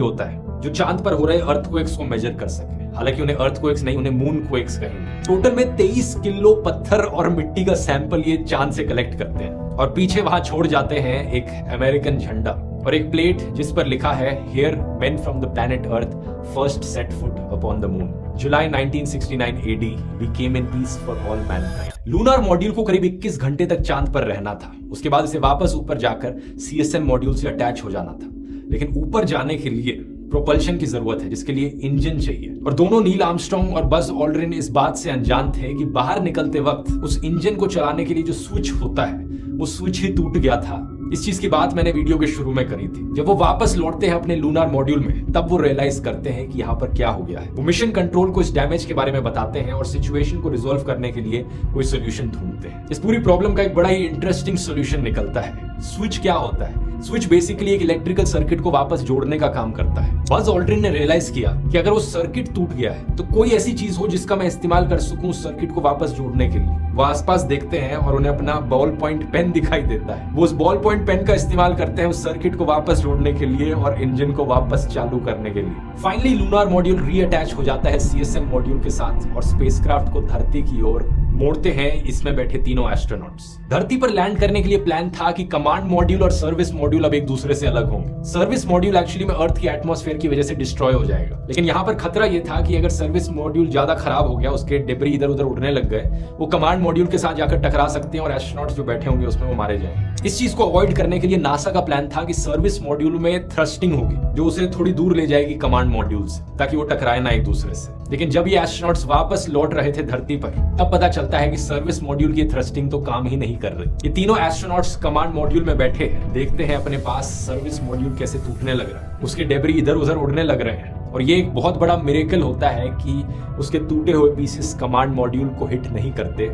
होता है जो चांद पर हो रहे अर्थक्वेक्स को मेजर कर सके। हालांकि उन्हें अर्थक्वेक्स नहीं, उन्हें मूनक्वेक्स कहेंगे। टोटल में 23 किलो पत्थर और मिट्टी का सैंपल ये चांद से कलेक्ट करते हैं और पीछे वहां छोड़ जाते हैं एक अमेरिकन झंडा और एक प्लेट जिस पर लिखा है here men from the planet earth first set foot upon the moon. July 1969 AD we came in peace for all mankind. Lunar module को करीब 21 घंटे तक चांद पर रहना था। उसके बाद इसे वापस ऊपर जाकर CSM मॉड्यूल से अटैच हो जाना था। लेकिन ऊपर जाने के लिए प्रोपल्शन की जरूरत है, जिसके लिए इंजन चाहिए। और दोनों नील आर्मस्ट्रांग और बज ऑल्ड्रिन इस बात से अनजान थे कि बाहर निकलते वक्त उस इंजन को चलाने के लिए जो स्विच होता है वो स्विच ही टूट गया था। इस चीज की बात मैंने वीडियो के शुरू में करी थी। जब वो वापस लौटते हैं अपने लूनार मॉड्यूल में, तब वो रियलाइज करते हैं कि यहाँ पर क्या हो गया है। वो मिशन कंट्रोल को इस डैमेज के बारे में बताते हैं और सिचुएशन को रिजॉल्व करने के लिए कोई सोल्यूशन ढूंढते हैं। इस पूरी प्रॉब्लम का एक बड़ा ही इंटरेस्टिंग सोल्यूशन निकलता है। स्विच क्या होता है? स्विच बेसिकली एक इलेक्ट्रिकल सर्किट को वापस जोड़ने का काम करता है। बज ऑल्ड्रिन ने रियलाइज किया कि अगर वो सर्किट टूट गया है तो कोई ऐसी चीज हो जिसका मैं इस्तेमाल कर सकूं उस सर्किट को वापस जोड़ने के लिए। वो आसपास देखते हैं और उन्हें अपना बॉल पॉइंट पेन दिखाई देता है। वो उस बॉल पॉइंट पेन का इस्तेमाल करते हैं उस सर्किट को वापस जोड़ने के लिए और इंजन को वापस चालू करने के लिए। फाइनली लूनार मॉड्यूल रीअटैच हो जाता है CSM मॉड्यूल के साथ और स्पेसक्राफ्ट को धरती की ओर मोड़ते हैं इसमें बैठे तीनों एस्ट्रोनॉट्स। धरती पर लैंड करने के लिए प्लान था कि कमांड मॉड्यूल और सर्विस मॉड्यूल अब एक दूसरे से अलग होंगे। सर्विस मॉड्यूल एक्चुअली में अर्थ की एटमॉस्फेयर की वजह से डिस्ट्रॉय हो जाएगा, लेकिन यहाँ पर खतरा यह था कि अगर सर्विस मॉड्यूल ज्यादा खराब हो गया, उसके डिब्री इधर उधर उड़ने लग गए, वो कमांड मॉड्यूल के साथ जाकर टकरा सकते हैं और एस्ट्रोनॉट्स जो बैठे होंगे उसमें वो मारे जाएंगे। इस चीज को अवॉइड करने के लिए नासा का प्लान था कि सर्विस मॉड्यूल में थ्रस्टिंग होगी जो उसे थोड़ी दूर ले जाएगी कमांड मॉड्यूल से, ताकि वो टकराए ना एक दूसरे से। लेकिन जब ये एस्ट्रोनॉट्स वापस लौट रहे थे धरती पर, तब पता चलता है कि सर्विस मॉड्यूल की थ्रस्टिंग तो काम ही नहीं कर रही। ये तीनों एस्ट्रोनॉट्स कमांड मॉड्यूल में बैठे हैं, देखते हैं अपने पास सर्विस मॉड्यूल कैसे टूटने लग रहा है, उसके डेब्री इधर उधर उड़ने लग रहे हैं। और ये एक बहुत बड़ा मिरेकल होता है कि उसके टूटे हुए पीसेस कमांड मॉड्यूल को हिट नहीं करते।